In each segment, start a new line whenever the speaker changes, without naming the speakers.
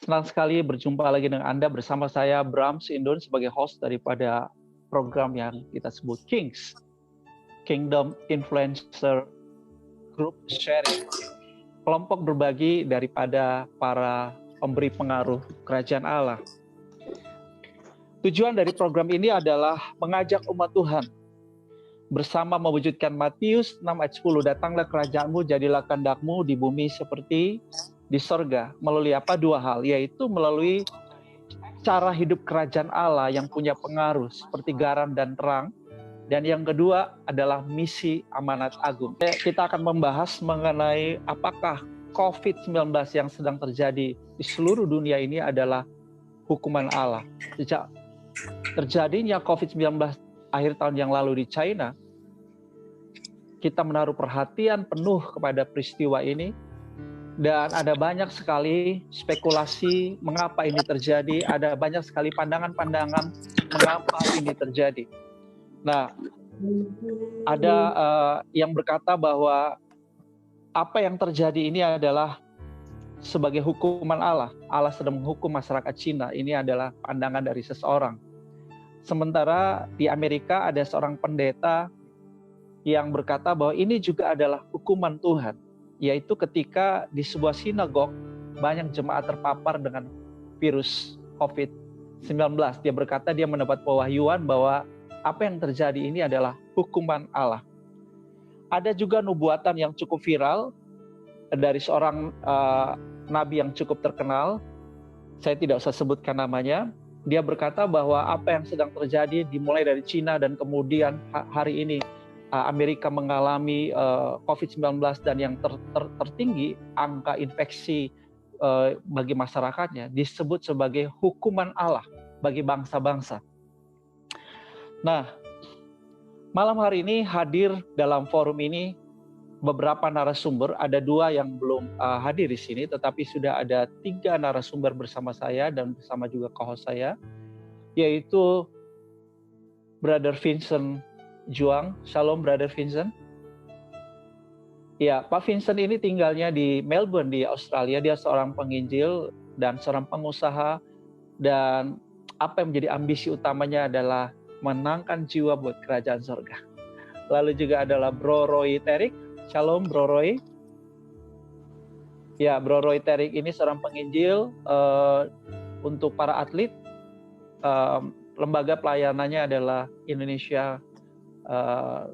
Senang sekali berjumpa lagi dengan Anda bersama saya Bram Sindun sebagai host daripada program yang kita sebut Kings, Kingdom Influencer Group Sharing. Kelompok berbagi daripada para pemberi pengaruh kerajaan Allah. Tujuan dari program ini adalah mengajak umat Tuhan bersama mewujudkan Matius 6 ayat 10, datanglah kerajaanmu, jadilah kehendakmu di bumi seperti di sorga. Melalui apa? Dua hal, yaitu melalui cara hidup kerajaan Allah yang punya pengaruh seperti garam dan terang. Dan yang kedua adalah misi amanat agung. Kita akan membahas mengenai apakah COVID-19 yang sedang terjadi di seluruh dunia ini adalah hukuman Allah. Sejak terjadinya COVID-19 akhir tahun yang lalu di China, kita menaruh perhatian penuh kepada peristiwa ini. Dan ada banyak sekali spekulasi mengapa ini terjadi, ada banyak sekali pandangan-pandangan mengapa ini terjadi. Nah, ada yang berkata bahwa apa yang terjadi ini adalah sebagai hukuman Allah. Allah sedang menghukum masyarakat Cina. Ini adalah pandangan dari seseorang. Sementara di Amerika ada seorang pendeta yang berkata bahwa ini juga adalah hukuman Tuhan, yaitu ketika di sebuah sinagog banyak jemaat terpapar dengan virus COVID-19. Dia berkata dia mendapat pewahyuan bahwa apa yang terjadi ini adalah hukuman Allah. Ada juga nubuatan yang cukup viral dari seorang nabi yang cukup terkenal. Saya tidak usah sebutkan namanya. Dia berkata bahwa apa yang sedang terjadi dimulai dari Cina dan kemudian hari ini Amerika mengalami COVID-19 dan yang tertinggi angka infeksi bagi masyarakatnya disebut sebagai hukuman Allah bagi bangsa-bangsa. Nah, malam hari ini hadir dalam forum ini beberapa narasumber. Ada dua yang belum hadir di sini, tetapi sudah ada 3 narasumber bersama saya dan bersama juga co-host saya, yaitu Brother Vincent Juang. Shalom Brother Vincent. Ya, Pak Vincent ini tinggalnya di Melbourne di Australia. Dia seorang penginjil dan seorang pengusaha, dan apa yang menjadi ambisi utamanya adalah menangkan jiwa buat kerajaan surga. Lalu juga adalah Bro Roy Terik. Shalom Bro Roy. Ya, Bro Roy Terik ini seorang penginjil untuk para atlet. Lembaga pelayanannya adalah Indonesia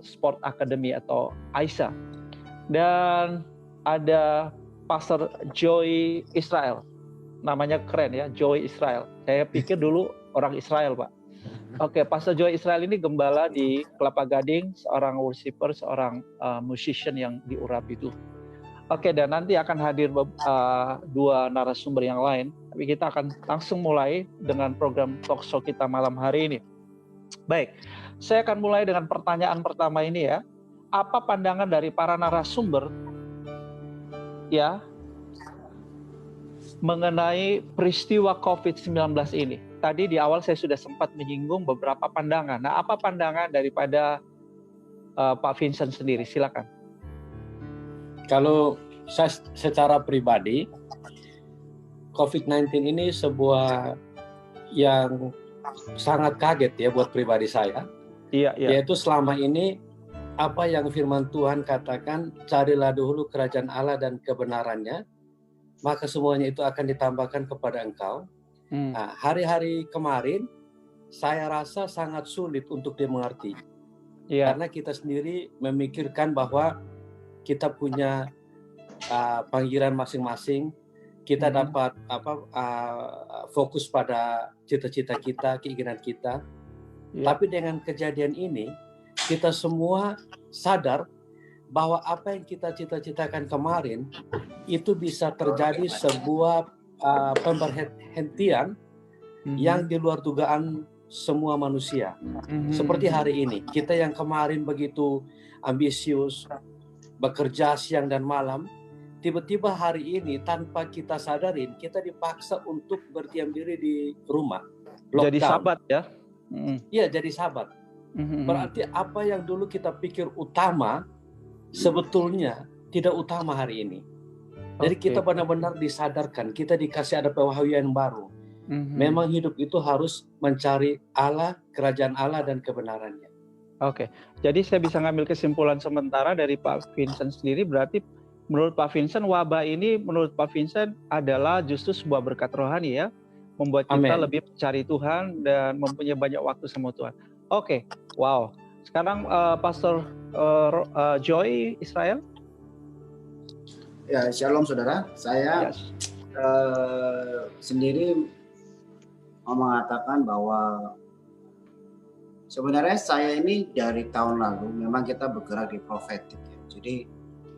Sport Academy atau AISA. Dan ada Pastor Joy Israel. Namanya keren ya, Joy Israel. Saya pikir dulu orang Israel, Pak. Oke, Pastor Joy Israel ini gembala di Kelapa Gading, seorang worshiper, seorang musician yang diurap itu. Oke, dan nanti akan hadir 2 narasumber yang lain. Tapi kita akan langsung mulai dengan program talk show kita malam hari ini. Baik, saya akan mulai dengan pertanyaan pertama ini ya. Apa pandangan dari para narasumber ya mengenai peristiwa COVID-19 ini? Tadi di awal saya sudah sempat menyinggung beberapa pandangan. Nah, apa pandangan daripada Pak Vincent sendiri? Silakan.
Kalau saya secara pribadi, COVID-19 ini sebuah yang sangat kaget ya buat pribadi saya.
Iya.
Yaitu selama ini apa yang firman Tuhan katakan, carilah dahulu kerajaan Allah dan kebenarannya, maka semuanya itu akan ditambahkan kepada engkau. Nah, hari-hari kemarin saya rasa sangat sulit untuk dimengerti. Karena kita sendiri memikirkan bahwa kita punya panggilan masing-masing, kita dapat fokus pada cita-cita kita, keinginan kita. Tapi dengan kejadian ini, kita semua sadar bahwa apa yang kita cita-citakan kemarin itu bisa terjadi sebuah pemberhentian yang di luar dugaan semua manusia. Seperti hari ini, kita yang kemarin begitu ambisius, bekerja siang dan malam, tiba-tiba hari ini tanpa kita sadarin, kita dipaksa untuk berdiam diri di rumah. Lockdown.
Jadi sahabat ya?
Iya, jadi sahabat. Berarti apa yang dulu kita pikir utama, sebetulnya tidak utama hari ini. Jadi kita benar-benar disadarkan, kita dikasih ada pewahyuan yang baru. Memang hidup itu harus mencari Allah, kerajaan Allah dan kebenarannya.
Oke, jadi saya bisa ngambil kesimpulan sementara dari Pak Vincent sendiri, berarti menurut Pak Vincent wabah ini menurut Pak Vincent adalah justru sebuah berkat rohani ya, membuat kita lebih mencari Tuhan dan mempunyai banyak waktu sama Tuhan. Oke, wow. Sekarang Pastor Joy Israel.
Ya, shalom saudara. Saya sendiri mau mengatakan bahwa sebenarnya saya ini dari tahun lalu memang kita bergerak di prophetic ya. Jadi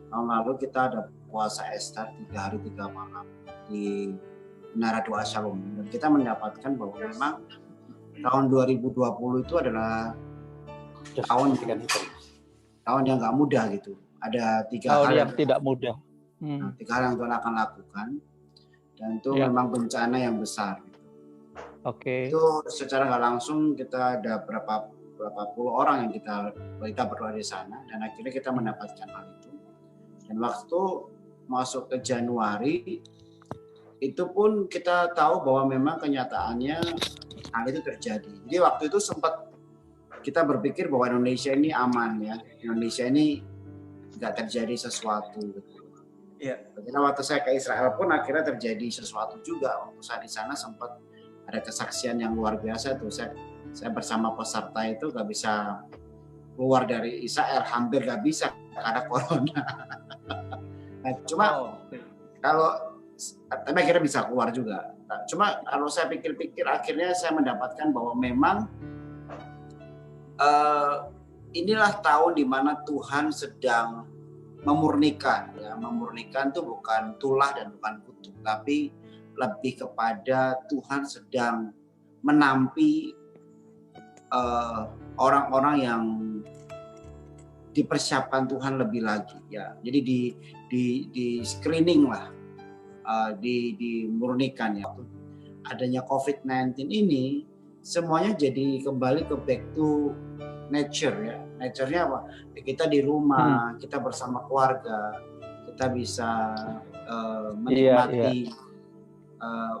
tahun lalu kita ada puasa Ester 3 hari 3 malam di Menara Doa Shalom, dan kita mendapatkan bahwa memang tahun 2020 itu adalah tahun yang nggak mudah gitu. Ada 3 hal
yang tidak mudah.
3 hal yang Tuhan akan lakukan, dan itu memang bencana yang besar. Itu secara nggak langsung kita ada berapa puluh orang yang kita berdoa di sana, dan akhirnya kita mendapatkan hal itu. Dan waktu masuk ke Januari itu pun kita tahu bahwa memang kenyataannya hal itu terjadi. Jadi waktu itu sempat kita berpikir bahwa Indonesia ini aman ya, Indonesia ini nggak terjadi sesuatu. Karena waktu saya ke Israel pun akhirnya terjadi sesuatu juga. Waktu saya di sana sempat ada kesaksian yang luar biasa tuh. Saya bersama peserta itu gak bisa keluar dari Israel, hampir gak bisa karena corona. Nah, cuma tapi akhirnya bisa keluar juga. Nah, cuma kalau saya pikir-pikir akhirnya saya mendapatkan bahwa memang inilah tahun di mana Tuhan sedang memurnikan. Ya, memurnikan itu bukan tulah dan bukan kutuk, tapi lebih kepada Tuhan sedang menampi orang-orang yang dipersiapkan Tuhan lebih lagi ya. Jadi di screening lah, dimurnikan ya. Adanya COVID-19 ini semuanya jadi kembali ke back to nature ya. Nature-nya apa? Kita di rumah, kita bersama keluarga, kita bisa menikmati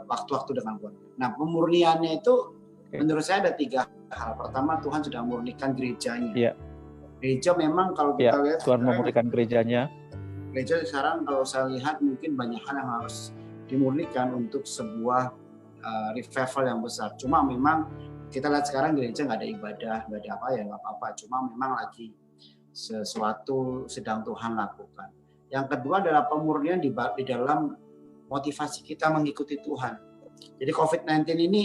waktu-waktu dengan keluarga. Nah, pemurniannya itu menurut saya ada 3 hal. Pertama, Tuhan sudah memurnikan gerejanya. Gereja memang kalau kita lihat
Tuhan memurnikan gerejanya.
Gereja sekarang kalau saya lihat mungkin banyak hal yang harus dimurnikan untuk sebuah revival yang besar. Cuma memang kita lihat sekarang gereja nggak ada ibadah, nggak ada apa ya, nggak apa-apa. Cuma memang lagi sesuatu sedang Tuhan lakukan. Yang kedua adalah pemurnian di dalam motivasi kita mengikuti Tuhan. Jadi COVID-19 ini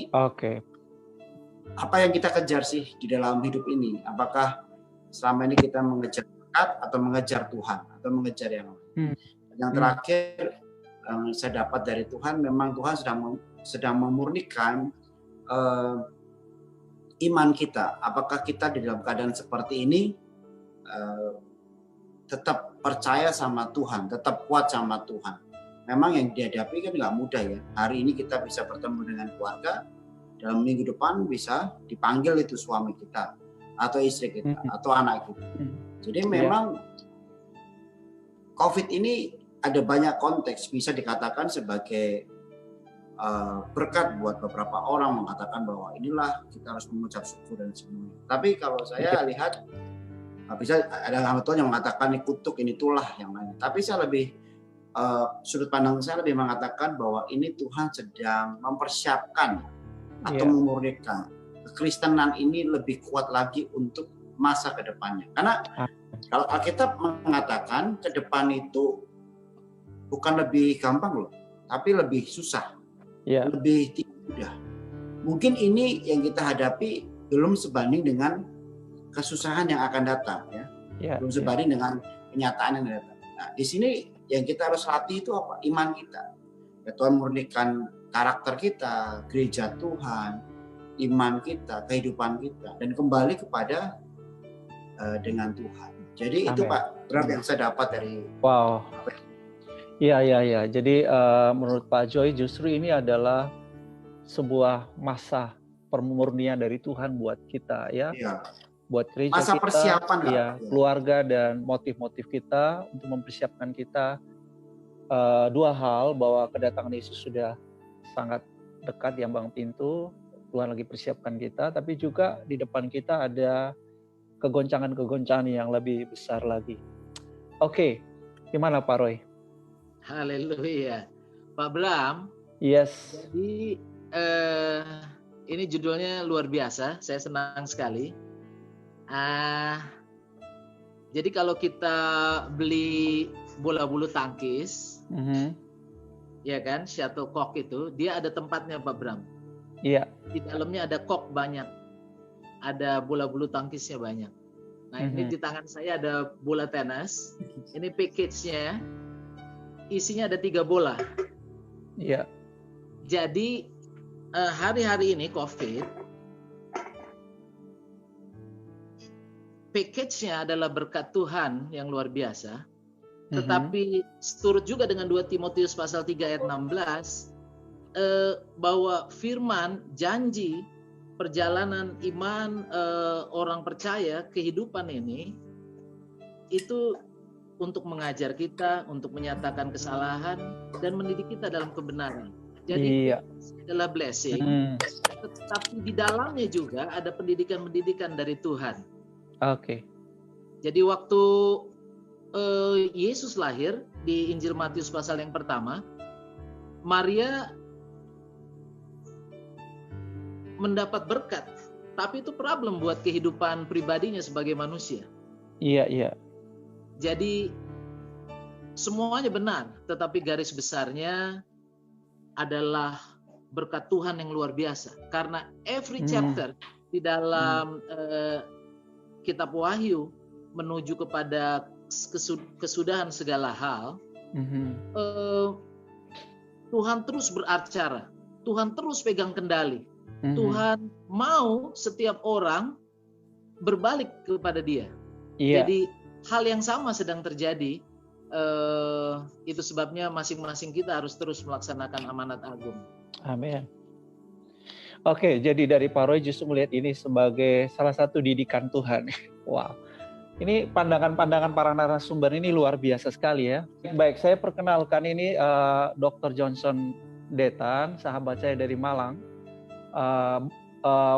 apa yang kita kejar sih di dalam hidup ini? Apakah selama ini kita mengejar berkat atau mengejar Tuhan atau mengejar yang lain? Yang terakhir yang saya dapat dari Tuhan, memang Tuhan sedang memurnikan iman kita. Apakah kita di dalam keadaan seperti ini tetap percaya sama Tuhan, tetap kuat sama Tuhan? Memang yang dihadapi kan nggak mudah ya. Hari ini kita bisa bertemu dengan keluarga, dalam minggu depan bisa dipanggil itu suami kita atau istri kita atau anak kita. Jadi memang COVID ini ada banyak konteks, bisa dikatakan sebagai berkat buat beberapa orang, mengatakan bahwa inilah kita harus mengucap syukur dan semuanya. Tapi kalau saya lihat bisa ada hal Tuhan yang mengatakan ini kutuk, ini tulah yang lain. Tapi saya lebih sudut pandang saya lebih mengatakan bahwa ini Tuhan sedang mempersiapkan atau memurnikan kekristenan ini lebih kuat lagi untuk masa ke depannya. Karena kalau Alkitab mengatakan ke depan itu bukan lebih gampang loh, tapi lebih susah, lebih tidak mudah. Mungkin ini yang kita hadapi belum sebanding dengan kesusahan yang akan datang ya, belum sebanding dengan kenyataan yang datang. Nah, di sini yang kita harus latih itu apa? Iman kita. Ya, Tuhan murnikan karakter kita, gereja Tuhan, iman kita, kehidupan kita, dan kembali kepada dengan Tuhan. Jadi itu Pak, yang saya dapat dari.
Wow. Iya. Jadi menurut Pak Joy justru ini adalah sebuah masa pemurnian dari Tuhan buat kita ya. Buat gereja
masa
kita,
persiapan
keluarga dan motif-motif kita untuk mempersiapkan kita dua hal, bahwa kedatangan Yesus sudah sangat dekat di ambang pintu, Tuhan lagi persiapkan kita, tapi juga di depan kita ada kegoncangan-kegoncangan yang lebih besar lagi. Oke, gimana Pak Roy?
Haleluya. Pak Bram.
Yes.
Jadi ini judulnya luar biasa, saya senang sekali. Jadi kalau kita beli bola bulu tangkis, ya kan, shuttlecock itu, dia ada tempatnya Pak Bram.
Iya.
Di dalamnya ada kok banyak, ada bola bulu tangkisnya banyak. Nah ini di tangan saya ada bola tenis, ini package-nya, isinya ada 3 bola.
Iya.
Jadi hari-hari ini COVID, package-nya adalah berkat Tuhan yang luar biasa. Tetapi seturut juga dengan 2 Timotius pasal 3 ayat 16 bahwa firman, janji, perjalanan iman orang percaya, kehidupan ini itu untuk mengajar kita, untuk menyatakan kesalahan dan mendidik kita dalam kebenaran. Jadi adalah blessing, tetapi di dalamnya juga ada pendidikan-pendidikan dari Tuhan.
Oke.
Jadi waktu Yesus lahir di Injil Matius pasal yang pertama, Maria mendapat berkat, tapi itu problem buat kehidupan pribadinya sebagai manusia.
Iya.
Jadi semuanya benar, tetapi garis besarnya adalah berkat Tuhan yang luar biasa. Karena every chapter di dalam kitab Wahyu menuju kepada kesudahan segala hal, Tuhan terus beracara, Tuhan terus pegang kendali, Tuhan mau setiap orang berbalik kepada Dia. Jadi hal yang sama sedang terjadi. Itu sebabnya masing-masing kita harus terus melaksanakan amanat agung.
Amin. Oke, jadi dari Pak Roy justru melihat ini sebagai salah satu didikan Tuhan. Wow. Ini pandangan-pandangan para narasumber ini luar biasa sekali ya. Baik, saya perkenalkan ini Dr. Johnson Detan, sahabat saya dari Malang.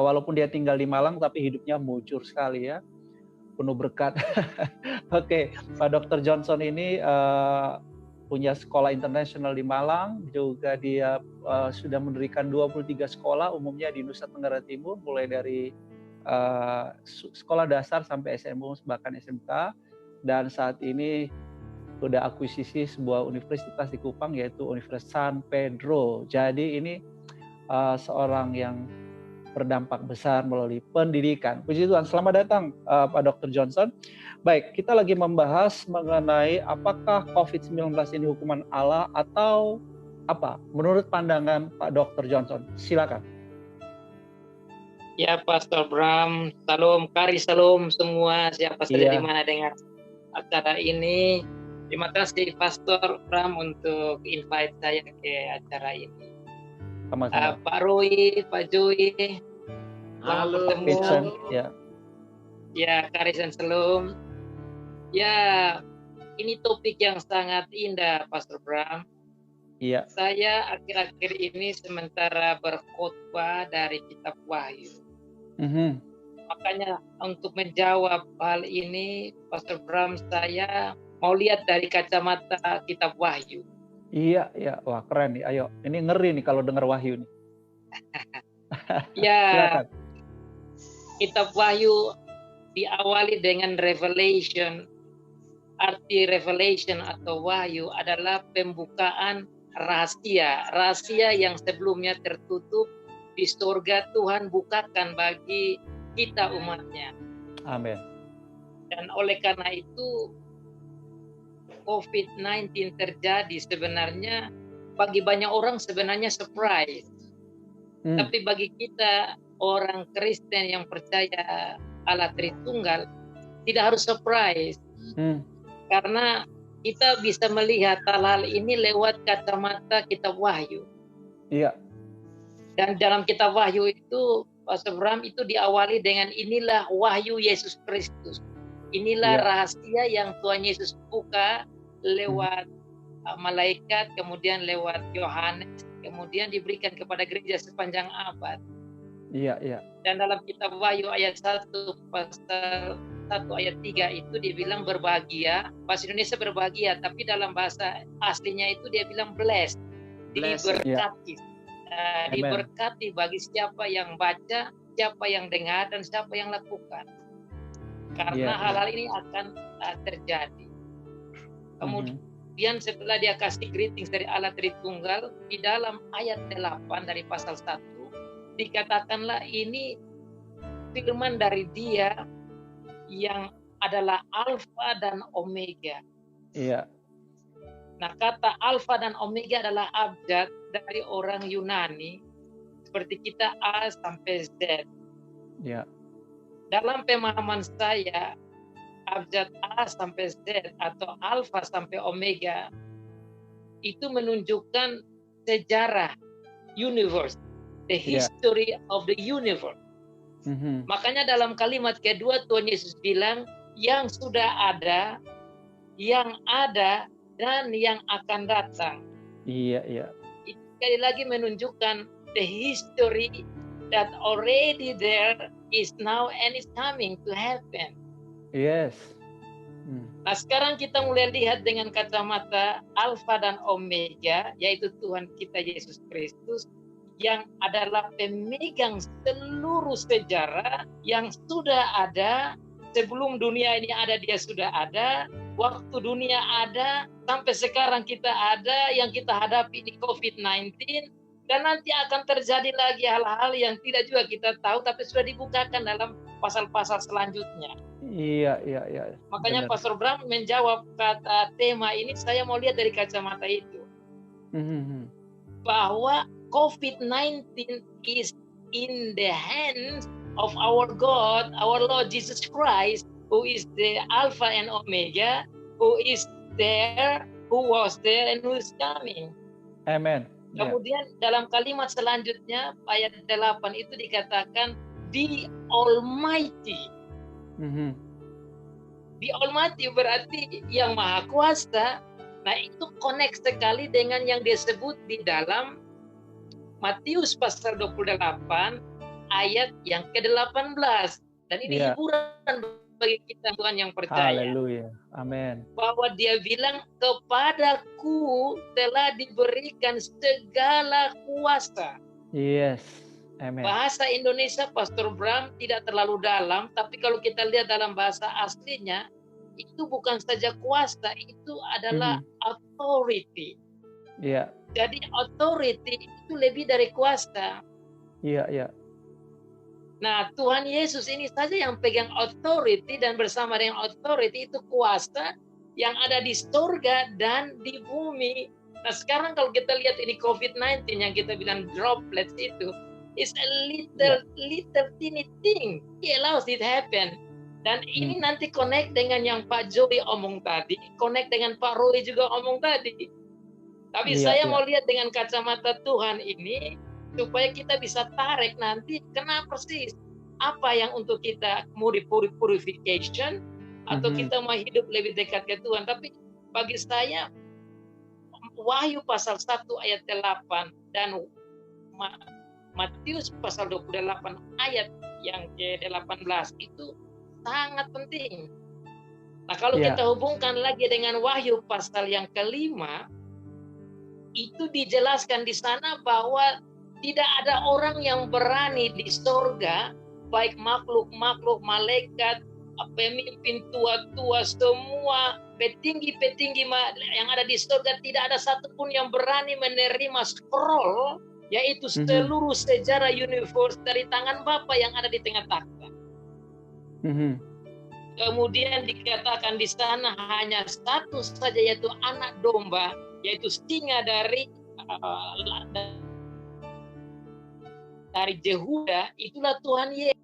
Walaupun dia tinggal di Malang, tapi hidupnya mujur sekali ya, penuh berkat. Oke, Pak Dr. Johnson ini punya sekolah internasional di Malang, juga dia sudah mendirikan 23 sekolah umumnya di Nusa Tenggara Timur, mulai dari sekolah dasar sampai SMU bahkan SMK, dan saat ini sudah akuisisi sebuah universitas di Kupang yaitu Universitas San Pedro. Jadi ini seorang yang berdampak besar melalui pendidikan. Puji Tuhan, selamat datang Pak Dr. Johnson. Baik, kita lagi membahas mengenai apakah COVID-19 ini hukuman Allah atau apa? Menurut pandangan Pak Dr. Johnson, silakan.
Ya, Pastor Bram, salam, kari salam semua, siapa saja di mana dengar acara ini. Terima kasih Pastor Bram untuk invite saya ke acara ini.
Sama-sama.
Pak Roy, Pak Joy,
halo
Kitchen, ya.
Ya, karisan salam. Ya, ini topik yang sangat indah, Pastor Bram.
Iya.
Saya akhir-akhir ini sementara berkhotbah dari Kitab Wahyu. Makanya untuk menjawab hal ini, Pastor Bram, saya mau lihat dari kacamata Kitab Wahyu.
Iya. Wah, keren nih. Ayo, ini ngeri nih kalau dengar Wahyu nih.
Ya,
silakan.
Kitab Wahyu diawali dengan revelation. Arti revelation atau wahyu adalah pembukaan rahasia yang sebelumnya tertutup di surga. Tuhan bukakan bagi kita umatnya.
Amin.
Dan oleh karena itu COVID-19 terjadi sebenarnya bagi banyak orang sebenarnya surprise. Tapi bagi kita orang Kristen yang percaya Allah Tritunggal tidak harus surprise. Karena kita bisa melihat hal-hal ini lewat kacamata Kitab Wahyu.
Iya.
Dan dalam Kitab Wahyu itu, Pastor Bram, itu diawali dengan inilah wahyu Yesus Kristus. Inilah rahasia yang Tuhan Yesus buka lewat malaikat, kemudian lewat Yohanes, kemudian diberikan kepada gereja sepanjang abad.
Iya, iya.
Dan dalam kitab Wahyu ayat 1 pasal 1 ayat 3 itu dibilang berbahagia. Bahasa Indonesia berbahagia, tapi dalam bahasa aslinya itu dia bilang blessed, diberkati. Diberkati bagi siapa yang baca, siapa yang dengar, dan siapa yang lakukan. Karena hal-hal ini akan terjadi. Kemudian setelah dia kasih greetings dari Allah Tritunggal, di dalam ayat 8 dari pasal 1, dikatakanlah ini firman dari dia yang adalah Alfa dan Omega.
Iya.
Nah, kata Alfa dan Omega adalah abjad dari orang Yunani, seperti kita A sampai Z.
Iya.
Dalam pemahaman saya, abjad A sampai Z atau Alfa sampai Omega itu menunjukkan sejarah universe, the history of the universe. Makanya dalam kalimat kedua Tuhan Yesus bilang yang sudah ada, yang ada, dan yang akan datang.
Iya, iya.
Itu sekali lagi menunjukkan the history that already there is now and is coming to happen.
Yes.
Nah, sekarang kita mulai lihat dengan kacamata Alfa dan Omega, yaitu Tuhan kita Yesus Kristus, yang adalah pemegang seluruh sejarah yang sudah ada. Sebelum dunia ini ada, dia sudah ada. Waktu dunia ada, sampai sekarang kita ada, yang kita hadapi di COVID-19. Dan nanti akan terjadi lagi hal-hal yang tidak juga kita tahu, tapi sudah dibukakan dalam pasal-pasal selanjutnya.
Iya.
Makanya Pastor Bram menjawab kata tema ini, saya mau lihat dari kacamata itu. Bahwa COVID-19 is in the hands of our God, our Lord Jesus Christ, who is the Alpha and Omega, who is there, who was there, and who is coming.
Amen.
Kemudian dalam kalimat selanjutnya, ayat 8 itu dikatakan, the Almighty. The Almighty berarti yang Maha Kuasa. Nah, itu connect sekali dengan yang disebut di dalam Matius pasal 28, ayat yang ke-18. Dan ini hiburan bagi kita Tuhan yang percaya.
Haleluya. Amin.
Bahwa dia bilang, kepadaku telah diberikan segala kuasa.
Yes. Amin.
Bahasa Indonesia Pastor Bram tidak terlalu dalam, tapi kalau kita lihat dalam bahasa aslinya, itu bukan saja kuasa, itu adalah authority.
Iya.
Jadi authority itu lebih dari kuasa.
Iya.
Nah, Tuhan Yesus ini saja yang pegang authority, dan bersama dengan authority itu kuasa yang ada di surga dan di bumi. Nah, sekarang kalau kita lihat ini COVID-19 yang kita bilang droplets itu, is a little teeny thing. He allows it happen. Dan ini nanti connect dengan yang Pak Joey omong tadi, connect dengan Pak Roy juga omong tadi. Tapi saya mau lihat dengan kacamata Tuhan ini, supaya kita bisa tarik nanti kena persis apa yang untuk kita mau di purification, atau kita mau hidup lebih dekat ke Tuhan. Tapi bagi saya Wahyu pasal 1 ayat 8 dan Matius pasal 28 ayat yang ke-18 itu sangat penting. Nah, kalau kita hubungkan lagi dengan Wahyu pasal yang ke-5, itu dijelaskan di sana bahwa tidak ada orang yang berani di surga, baik makhluk-makhluk, malaikat, pemimpin tua-tua, semua petinggi-petinggi yang ada di surga, tidak ada satupun yang berani menerima scroll, yaitu seluruh sejarah universe dari tangan Bapa yang ada di tengah takhta. Kemudian dikatakan di sana hanya satu saja, yaitu anak domba, yaitu singa dari Yehuda, itulah Tuhan Yesus.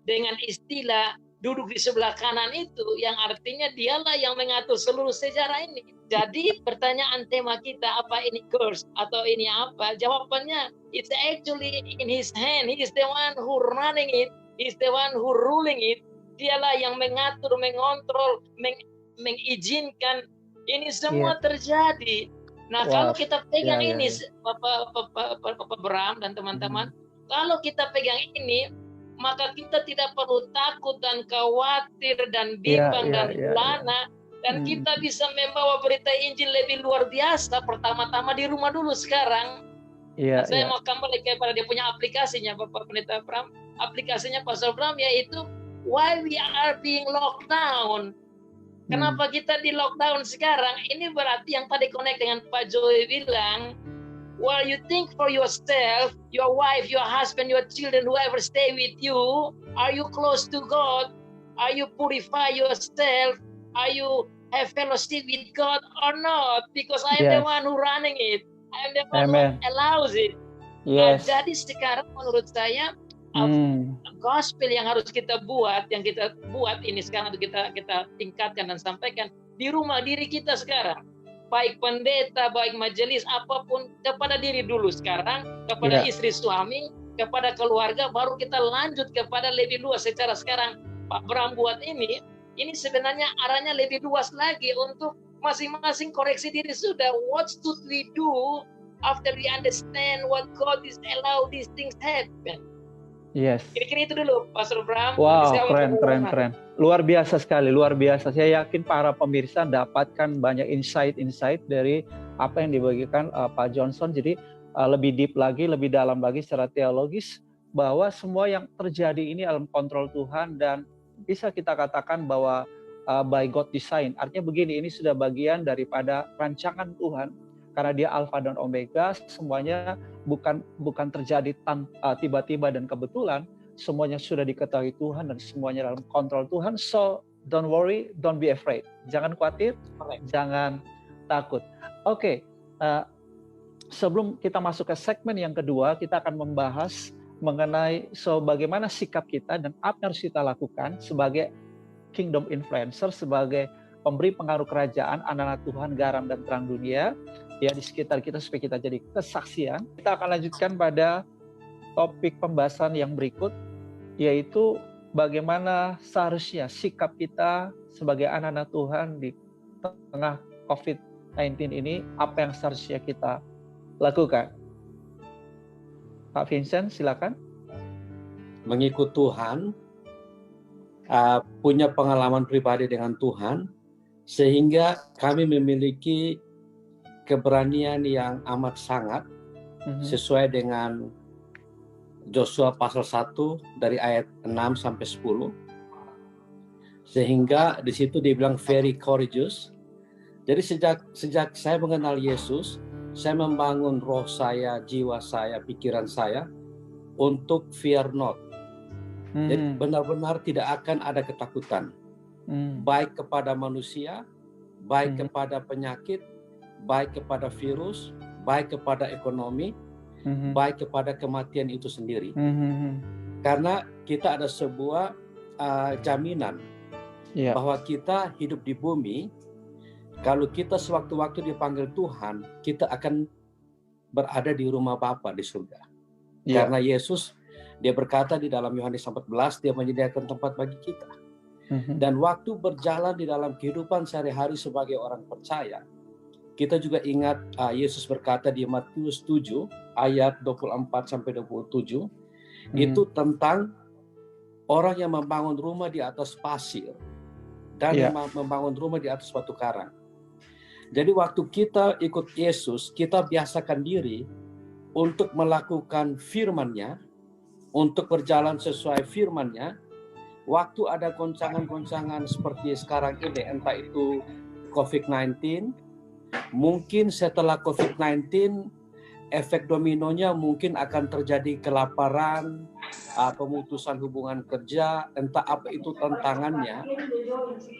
Dengan istilah duduk di sebelah kanan itu, yang artinya dialah yang mengatur seluruh sejarah ini. Jadi pertanyaan tema kita, apa ini curse atau ini apa? Jawabannya, it's actually in his hand. He is the one who running it. He is the one who ruling it. Dialah yang mengatur, mengontrol, mengizinkan ini semua terjadi. Nah, kalau kita pegang ini, Bapak Bram dan teman-teman, kalau kita pegang ini, maka kita tidak perlu takut dan khawatir dan bimbang dan gulana, dan kita bisa membawa berita Injil lebih luar biasa. Pertama-tama di rumah dulu sekarang. Saya mau kembali kepada dia punya aplikasinya, Bapak Pendeta Bram. Aplikasinya Pastor Bram, yaitu Why We Are Being Locked Down. Kenapa kita di lockdown sekarang? Ini berarti yang tadi connect dengan Pak Joy bilang, while you think for yourself, your wife, your husband, your children, whoever stay with you, are you close to God? Are you purify yourself? Are you have fellowship with God or not? Because I am the one who running it. I am the one who allows it. Nah, jadi sekarang menurut saya gospel yang harus kita buat, ini sekarang kita tingkatkan dan sampaikan di rumah diri kita sekarang. Baik pendeta, baik majelis, apapun, kepada diri dulu sekarang, kepada istri suami, kepada keluarga, baru kita lanjut kepada lebih luas. Secara sekarang Pak Bram buat ini sebenarnya arahnya lebih luas lagi untuk masing-masing koreksi diri sudah. What should we do after we understand what God is allow these things happen? Kira-kira itu dulu, Pastor Bram.
Wow, keren. Luar biasa sekali, luar biasa. Saya yakin para pemirsa dapatkan banyak insight dari apa yang dibagikan Pak Johnson. Jadi lebih deep lagi, lebih dalam lagi secara teologis, bahwa semua yang terjadi ini dalam kontrol Tuhan, dan bisa kita katakan bahwa by God design. Artinya begini, ini sudah bagian daripada rancangan Tuhan. Karena dia Alfa dan Omega, semuanya bukan terjadi tiba-tiba dan kebetulan, semuanya sudah diketahui Tuhan dan semuanya dalam kontrol Tuhan. So don't worry, don't be afraid. Jangan khawatir, jangan takut. Oke, sebelum kita masuk ke segmen yang kedua, kita akan membahas mengenai bagaimana sikap kita dan apa yang harus kita lakukan sebagai kingdom influencer, sebagai pemberi pengaruh kerajaan, anak-anak Tuhan, garam dan terang dunia, ya di sekitar kita, supaya kita jadi kesaksian. Kita akan lanjutkan pada topik pembahasan yang berikut, yaitu bagaimana seharusnya sikap kita sebagai anak-anak Tuhan di tengah COVID-19 ini, apa yang seharusnya kita lakukan. Pak Vincent, silakan.
Mengikut Tuhan, punya pengalaman pribadi dengan Tuhan, sehingga kami memiliki keberanian yang amat sangat sesuai dengan Joshua pasal 1 dari ayat 6 sampai 10. Sehingga di situ dibilang very courageous. Jadi sejak saya mengenal Yesus, saya membangun roh saya, jiwa saya, pikiran saya untuk fear not. Jadi benar-benar tidak akan ada ketakutan. Baik kepada manusia, baik kepada penyakit, baik kepada virus, baik kepada ekonomi, baik kepada kematian itu sendiri. Karena kita ada sebuah jaminan bahwa kita hidup di bumi, kalau kita sewaktu-waktu dipanggil Tuhan, kita akan berada di rumah Bapa di surga. Karena Yesus, dia berkata di dalam Yohanes 14, dia menyediakan tempat bagi kita. Dan waktu berjalan di dalam kehidupan sehari-hari sebagai orang percaya, kita juga ingat Yesus berkata di Matius 7 ayat 24-27, itu tentang orang yang membangun rumah di atas pasir dan membangun rumah di atas batu karang. Jadi waktu kita ikut Yesus, kita biasakan diri untuk melakukan firman-Nya, untuk berjalan sesuai firman-Nya. Waktu ada goncangan-goncangan seperti sekarang ini, entah itu COVID-19, mungkin setelah COVID-19, efek dominonya mungkin akan terjadi kelaparan, pemutusan hubungan kerja, entah apa itu tantangannya.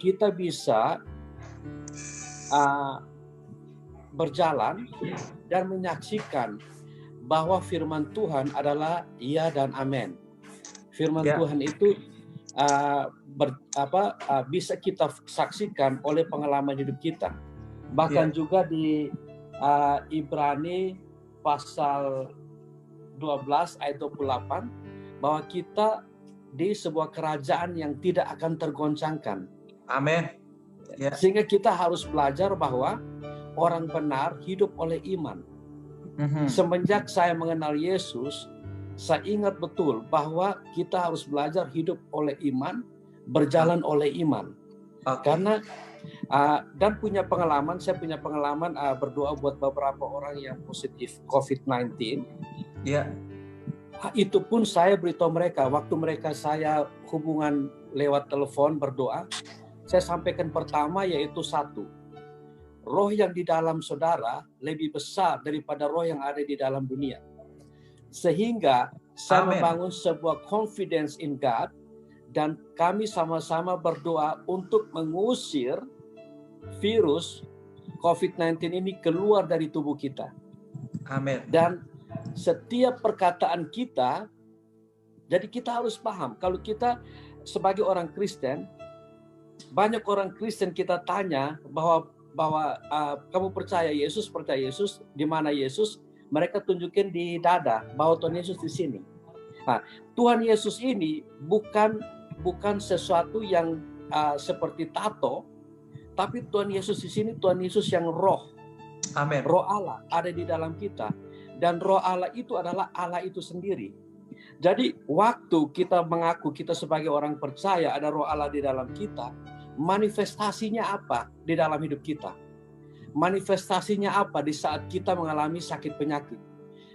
Kita bisa berjalan dan menyaksikan bahwa firman Tuhan adalah iya dan amin. Firman Tuhan itu bisa kita saksikan oleh pengalaman hidup kita. Bahkan juga di Ibrani pasal 12 ayat 28, bahwa kita di sebuah kerajaan yang tidak akan tergoncangkan.
Amin.
Sehingga kita harus belajar bahwa orang benar hidup oleh iman. Semenjak saya mengenal Yesus, saya ingat betul bahwa kita harus belajar hidup oleh iman, berjalan oleh iman. Karena dan saya punya pengalaman berdoa buat beberapa orang yang positif COVID-19.
Ya.
Itu pun saya beritahu mereka, waktu mereka saya hubungan lewat telepon berdoa, saya sampaikan pertama yaitu satu, roh yang di dalam saudara lebih besar daripada roh yang ada di dalam dunia. Sehingga saya membangun sebuah confidence in God, dan kami sama-sama berdoa untuk mengusir virus COVID-19 ini keluar dari tubuh kita.
Amin.
Dan setiap perkataan kita, jadi kita harus paham, kalau kita sebagai orang Kristen, banyak orang Kristen kita tanya bahwa kamu percaya Yesus, di mana Yesus? Mereka tunjukin di dada bahwa Tuhan Yesus di sini. Nah, Tuhan Yesus ini bukan sesuatu yang seperti tato, tapi Tuhan Yesus di sini Tuhan Yesus yang roh.
Amin.
Roh Allah ada di dalam kita, dan roh Allah itu adalah Allah itu sendiri. Jadi waktu kita mengaku kita sebagai orang percaya ada roh Allah di dalam kita, manifestasinya apa di dalam hidup kita? Manifestasinya apa di saat kita mengalami sakit penyakit?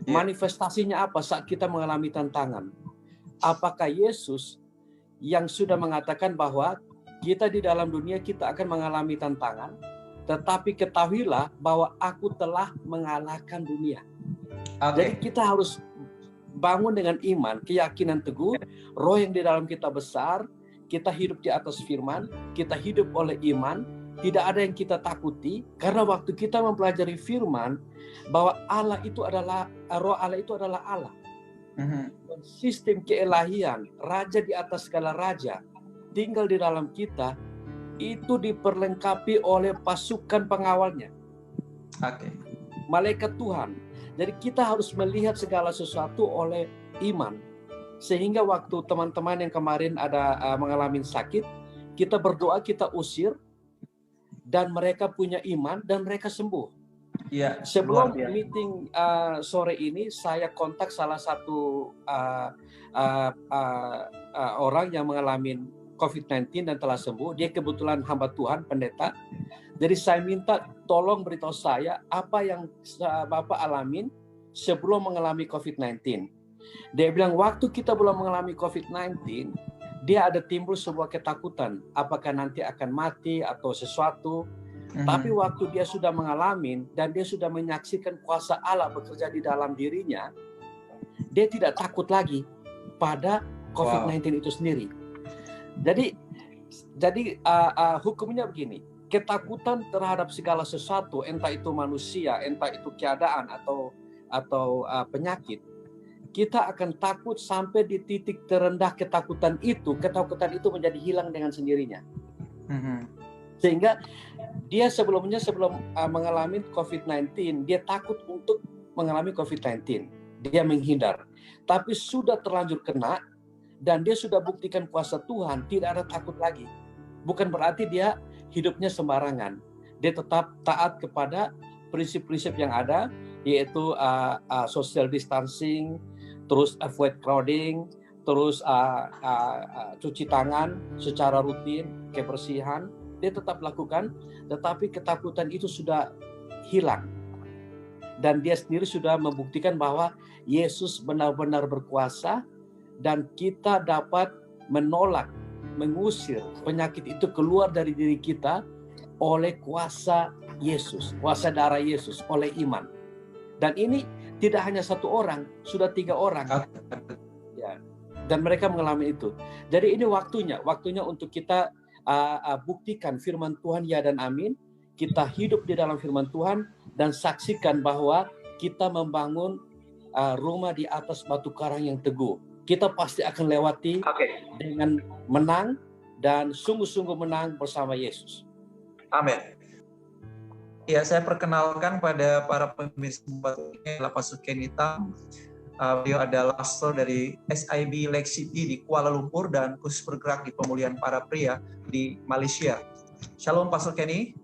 Manifestasinya apa saat kita mengalami tantangan? Apakah Yesus yang sudah mengatakan bahwa kita di dalam dunia kita akan mengalami tantangan, tetapi ketahuilah bahwa aku telah mengalahkan dunia. Jadi kita harus bangun dengan iman, keyakinan teguh, roh yang di dalam kita besar, kita hidup di atas firman, kita hidup oleh iman, tidak ada yang kita takuti, karena waktu kita mempelajari firman, bahwa Allah itu adalah, roh Allah itu adalah Allah. Sistem keelahian, raja di atas segala raja, tinggal di dalam kita, itu diperlengkapi oleh pasukan pengawalnya. Malaikat Tuhan. Jadi kita harus melihat segala sesuatu oleh iman. Sehingga waktu teman-teman yang kemarin ada mengalami sakit, kita berdoa, kita usir, dan mereka punya iman dan mereka sembuh.
Ya,
sebelum meeting sore ini, saya kontak salah satu orang yang mengalami COVID-19 dan telah sembuh. Dia kebetulan hamba Tuhan, pendeta. Jadi saya minta tolong beritahu saya apa yang Bapak alamin sebelum mengalami COVID-19. Dia bilang waktu kita belum mengalami COVID-19, dia ada timbul sebuah ketakutan. Apakah nanti akan mati atau sesuatu. Tapi waktu dia sudah mengalami dan dia sudah menyaksikan kuasa Allah bekerja di dalam dirinya, dia tidak takut lagi pada COVID-19 itu sendiri. Jadi hukumnya begini, ketakutan terhadap segala sesuatu, entah itu manusia, entah itu keadaan atau penyakit, kita akan takut sampai di titik terendah ketakutan itu menjadi hilang dengan sendirinya. Sehingga dia sebelum mengalami COVID-19, dia takut untuk mengalami COVID-19. Dia menghindar. Tapi sudah terlanjur kena, dan dia sudah buktikan kuasa Tuhan, tidak ada takut lagi. Bukan berarti dia hidupnya sembarangan. Dia tetap taat kepada prinsip-prinsip yang ada, yaitu social distancing, terus avoid crowding, terus cuci tangan secara rutin, kebersihan. Dia tetap lakukan, tetapi ketakutan itu sudah hilang. Dan dia sendiri sudah membuktikan bahwa Yesus benar-benar berkuasa, dan kita dapat menolak, mengusir penyakit itu keluar dari diri kita oleh kuasa Yesus, kuasa darah Yesus, oleh iman. Dan ini tidak hanya satu orang, sudah 3 orang. Ya. Dan mereka mengalami itu. Jadi ini waktunya untuk kita buktikan firman Tuhan ya dan amin. Kita hidup di dalam firman Tuhan dan saksikan bahwa kita membangun rumah di atas batu karang yang teguh. Kita pasti akan lewati dengan menang dan sungguh-sungguh menang bersama Yesus.
Amin. Ya, saya perkenalkan pada para pemirsa adalah Pastor Kenita. Beliau adalah pastor dari SIB Lake City di Kuala Lumpur dan khusus bergerak di pemulihan para pria di Malaysia. Shalom Pastor Kenny.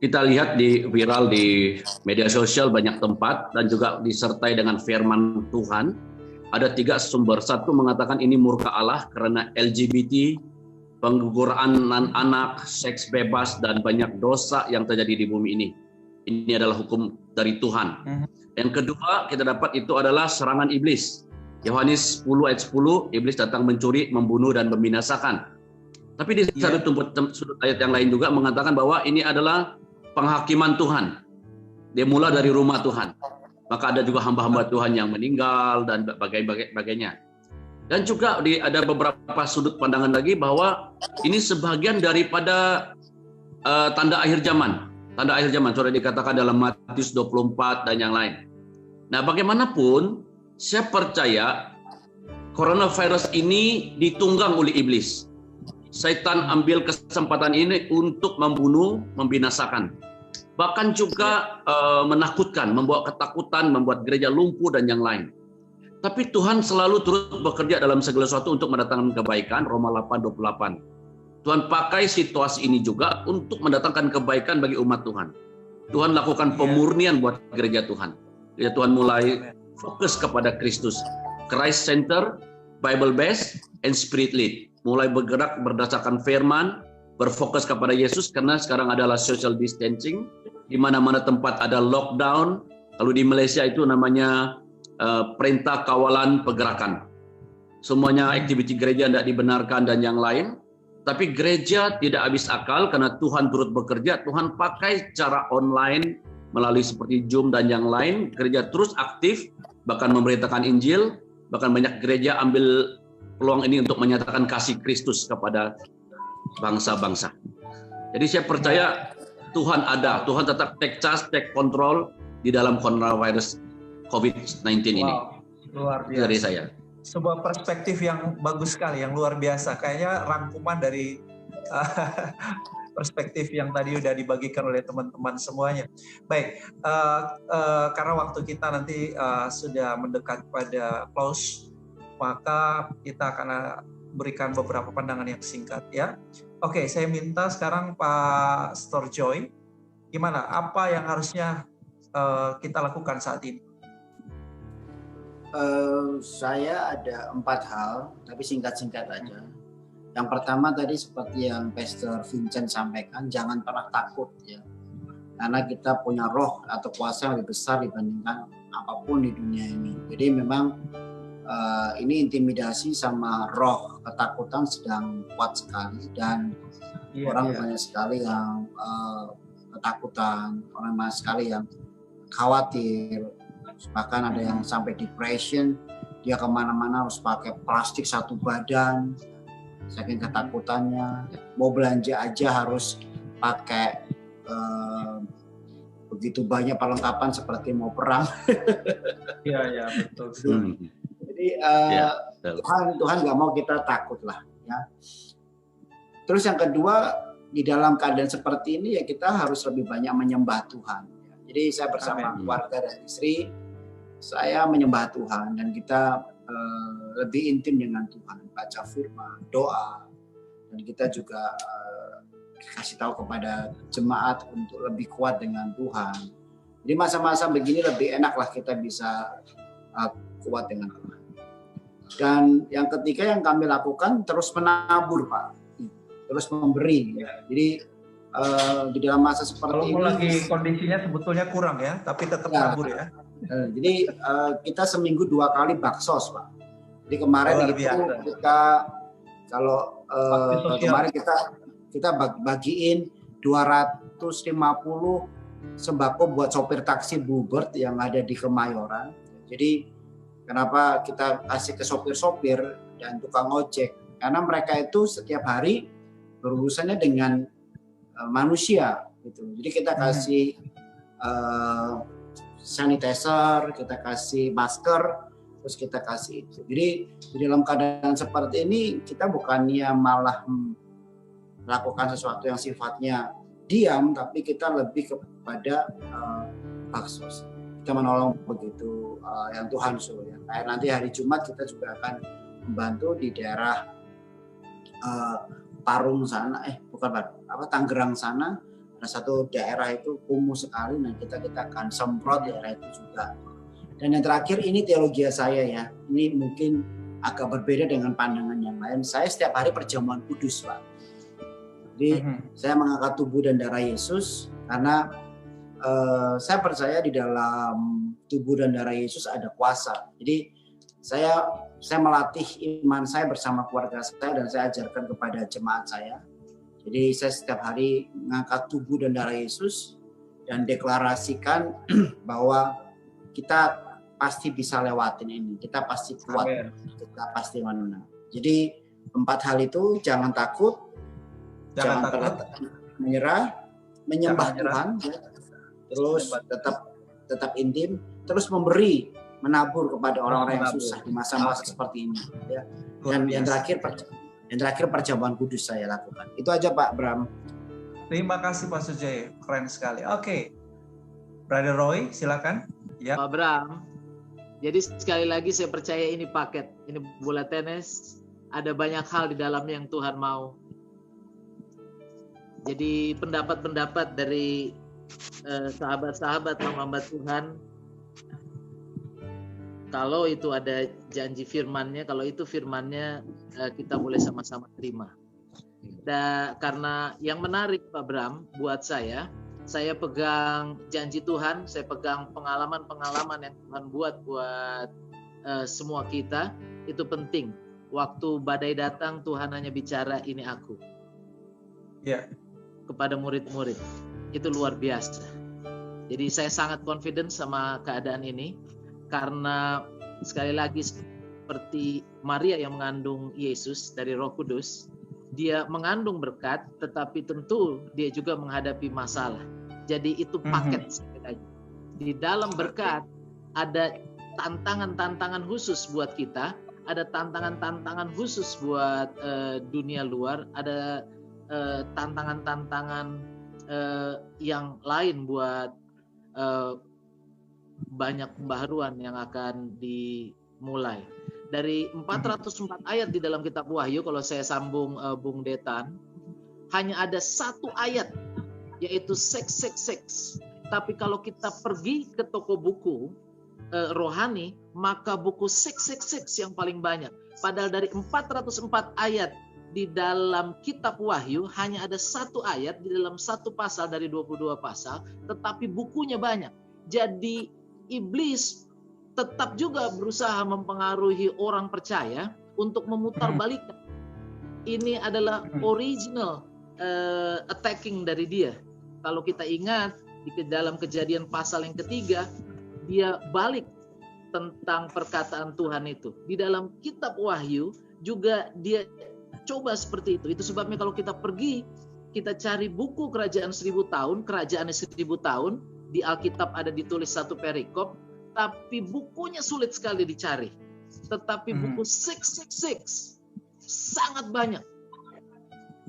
kita lihat viral di media sosial banyak tempat dan juga disertai dengan firman Tuhan. Ada 3 sumber. Satu mengatakan ini murka Allah karena LGBT, pengguguran anak, seks bebas, dan banyak dosa yang terjadi di bumi ini. Ini adalah hukum dari Tuhan. Yang kedua kita dapat itu adalah serangan iblis. Yohanes 10 ayat 10, iblis datang mencuri, membunuh, dan membinasakan. Tapi di satu sudut ayat yang lain juga mengatakan bahwa ini adalah penghakiman Tuhan. Dia mulai dari rumah Tuhan. Maka ada juga hamba-hamba Tuhan yang meninggal dan sebagainya. Dan juga ada beberapa sudut pandangan lagi bahwa ini sebagian daripada tanda akhir zaman. Tanda akhir zaman sudah dikatakan dalam Matius 24 dan yang lain. Nah, bagaimanapun saya percaya coronavirus ini ditunggang oleh iblis. Setan ambil kesempatan ini untuk membunuh, membinasakan. Bahkan juga menakutkan, membawa ketakutan, membuat gereja lumpuh dan yang lain. Tapi Tuhan selalu turut bekerja dalam segala sesuatu untuk mendatangkan kebaikan, Roma 8:28. Tuhan pakai situasi ini juga untuk mendatangkan kebaikan bagi umat Tuhan. Tuhan lakukan pemurnian buat gereja Tuhan. Gereja Tuhan mulai fokus kepada Kristus. Christ Center, Bible Based, and Spirit Lead. Mulai bergerak berdasarkan firman, berfokus kepada Yesus karena sekarang adalah social distancing. Di mana-mana tempat ada lockdown. Kalau di Malaysia itu namanya perintah kawalan pergerakan. Semuanya aktiviti gereja tidak dibenarkan dan yang lain. Tapi gereja tidak habis akal karena Tuhan turut bekerja. Tuhan pakai cara online melalui seperti Zoom dan yang lain. Gereja terus aktif, bahkan memberitakan Injil. Bahkan banyak gereja ambil peluang ini untuk menyatakan kasih Kristus kepada bangsa-bangsa. Jadi saya percaya Tuhan ada, Tuhan tetap take charge, take control di dalam coronavirus COVID-19 ini.
Luar biasa.
Dari saya.
Sebuah perspektif yang bagus sekali, yang luar biasa. Kayaknya rangkuman dari perspektif yang tadi sudah dibagikan oleh teman-teman semuanya. Baik, karena waktu kita nanti sudah mendekat pada close, maka kita akan berikan beberapa pandangan yang singkat ya. Oke, saya minta sekarang Pak Storjoy, gimana? Apa yang harusnya kita lakukan saat ini?
Saya ada 4 hal, tapi singkat-singkat aja. Yang pertama tadi seperti yang Pastor Vincent sampaikan, jangan pernah takut ya. Karena kita punya roh atau kuasa yang lebih besar dibandingkan apapun di dunia ini. Jadi memang ini intimidasi sama roh ketakutan sedang kuat sekali dan orang banyak sekali yang ketakutan, orang banyak sekali yang khawatir, bahkan ada yang sampai depression, dia kemana-mana harus pakai plastik satu badan, saking ketakutannya, mau belanja aja harus pakai begitu banyak perlengkapan seperti mau perang.
Iya betul.
Jadi Tuhan nggak mau kita takut lah ya. Terus yang kedua, di dalam keadaan seperti ini ya kita harus lebih banyak menyembah Tuhan. Jadi saya bersama keluarga dan istri, saya menyembah Tuhan dan kita lebih intim dengan Tuhan, baca firman, doa, dan kita juga kasih tahu kepada jemaat untuk lebih kuat dengan Tuhan. Jadi masa-masa begini lebih enak lah kita bisa kuat dengan Tuhan. Dan yang ketiga yang kami lakukan terus menabur Pak, terus memberi. Ya. Jadi di dalam masa seperti ini
lagi kondisinya sebetulnya kurang ya, tapi tetap nabur ya.
Jadi kita seminggu 2 kali baksos Pak. Jadi kemarin kita kalau kemarin kita bagiin 250 sembako buat sopir taksi Bluebird yang ada di Kemayoran. Jadi kenapa kita kasih ke sopir-sopir dan tukang ojek? Karena mereka itu setiap hari berurusannya dengan manusia, gitu. Jadi kita kasih sanitizer, kita kasih masker, terus kita kasih itu. Jadi di dalam keadaan seperti ini kita bukannya malah melakukan sesuatu yang sifatnya diam, tapi kita lebih kepada baksos. Kita menolong begitu yang Tuhan suruh ya. Kayak nanti hari Jumat kita juga akan membantu di daerah Parung sana, Tangerang sana Nah, satu daerah itu kumuh sekali, nah kita akan semprot daerah itu juga. Dan yang terakhir ini teologi saya ya, ini mungkin agak berbeda dengan pandangan yang lain. Saya setiap hari perjamuan kudus, Pak. Jadi saya mengangkat tubuh dan darah Yesus karena saya percaya di dalam tubuh dan darah Yesus ada kuasa. Jadi saya melatih iman saya bersama keluarga saya dan saya ajarkan kepada jemaat saya. Jadi saya setiap hari mengangkat tubuh dan darah Yesus dan deklarasikan bahwa kita pasti bisa lewatin ini, kita pasti kuat, kita pasti menang. Jadi 4 hal itu, jangan takut, jangan menyerah, menyembah Tuhan, ya. Terus tetap intim, terus memberi, menabur kepada orang-orang yang susah di masa-masa seperti ini. Ya. Dan yang terakhir perjamuan kudus saya lakukan. Itu aja Pak Bram.
Terima kasih Pak Sujay, keren sekali. Oke, Brother Roy, silakan. Ya.
Pak Bram, jadi sekali lagi saya percaya ini paket, ini bola tenis, ada banyak hal di dalamnya yang Tuhan mau. Jadi pendapat-pendapat dari sahabat-sahabat hamba Tuhan, kalau itu ada janji firman-Nya, kalau itu firman-Nya, kita boleh sama-sama terima. Dan karena yang menarik Pak Bram buat saya pegang janji Tuhan, saya pegang pengalaman-pengalaman yang Tuhan buat semua kita, itu penting. Waktu badai datang, Tuhan hanya bicara, ini aku.
Ya.
Kepada murid-murid. Itu luar biasa. Jadi saya sangat confident sama keadaan ini. Karena sekali lagi seperti Maria yang mengandung Yesus dari Roh Kudus, dia mengandung berkat, tetapi tentu dia juga menghadapi masalah. Jadi itu paket. Di dalam berkat ada tantangan-tantangan khusus buat kita, ada tantangan-tantangan khusus buat dunia luar, ada tantangan-tantangan yang lain buat banyak pembaharuan yang akan dimulai. Dari 404 ayat di dalam kitab Wahyu, kalau saya sambung Bung Detan, hanya ada 1 ayat, yaitu seks. Tapi kalau kita pergi ke toko buku rohani, maka buku seks yang paling banyak. Padahal dari 404 ayat di dalam kitab Wahyu, hanya ada 1 ayat di dalam 1 pasal dari 22 pasal, tetapi bukunya banyak. Jadi iblis tetap juga berusaha mempengaruhi orang percaya untuk memutarbalikkan. Ini adalah original attacking dari dia. Kalau kita ingat di dalam Kejadian pasal yang ketiga, dia balik tentang perkataan Tuhan itu. Di dalam kitab Wahyu juga dia coba seperti itu. Itu sebabnya kalau kita pergi, kita cari buku Kerajaan 1000 tahun, Kerajaannya 1000 tahun, di Alkitab ada ditulis 1 perikop, tapi bukunya sulit sekali dicari. Tetapi buku 666 sangat banyak.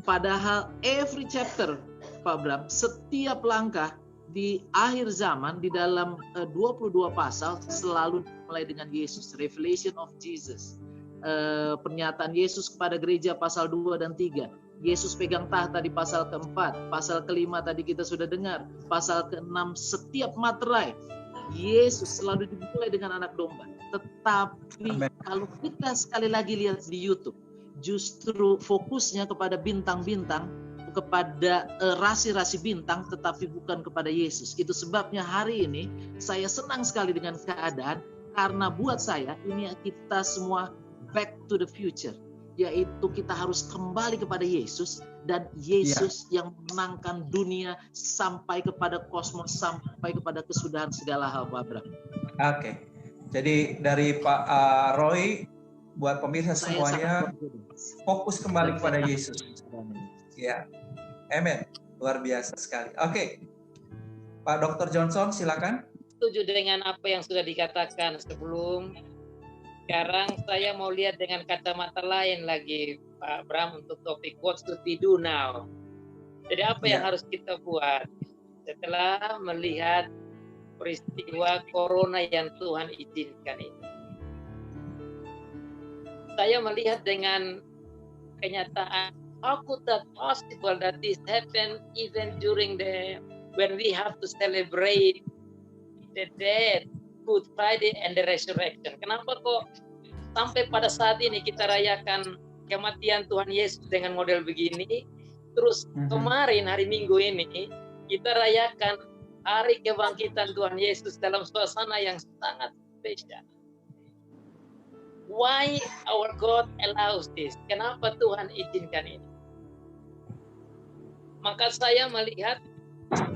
Padahal every chapter, Pak Bram, setiap langkah di akhir zaman di dalam 22 pasal selalu mulai dengan Yesus, Revelation of Jesus. Pernyataan Yesus kepada gereja pasal 2 dan 3. Yesus pegang tahta di pasal keempat, pasal kelima tadi kita sudah dengar, pasal keenam setiap materai Yesus selalu dimulai dengan anak domba. Tetapi kalau kita sekali lagi lihat di YouTube, justru fokusnya kepada bintang-bintang, kepada rasi-rasi bintang, tetapi bukan kepada Yesus. Itu sebabnya hari ini saya senang sekali dengan keadaan, karena buat saya ini kita semua back to the future, yaitu kita harus kembali kepada Yesus, dan Yesus yang menangkan dunia sampai kepada kosmos, sampai kepada kesudahan segala hal, Pak Bram.
Oke. Jadi dari Pak Roy, buat pemirsa semuanya, fokus kembali kepada Yesus. Ya, amin. Luar biasa sekali. Oke, Pak Dr. Johnson, silakan.
Setuju dengan apa yang sudah dikatakan sebelum. Sekarang saya mau lihat dengan kacamata lain lagi, Pak Bram, untuk topik what to do now. Jadi apa yang harus kita buat setelah melihat peristiwa corona yang Tuhan izinkan ini? Saya melihat dengan kenyataan how could that possible that this happen even during when we have to celebrate the death, Good Friday and the resurrection? Kenapa kok sampai pada saat ini kita rayakan kematian Tuhan Yesus dengan model begini, terus kemarin hari Minggu ini kita rayakan hari kebangkitan Tuhan Yesus dalam suasana yang sangat spesial. Why our God allows this? Kenapa Tuhan izinkan ini? Maka saya melihat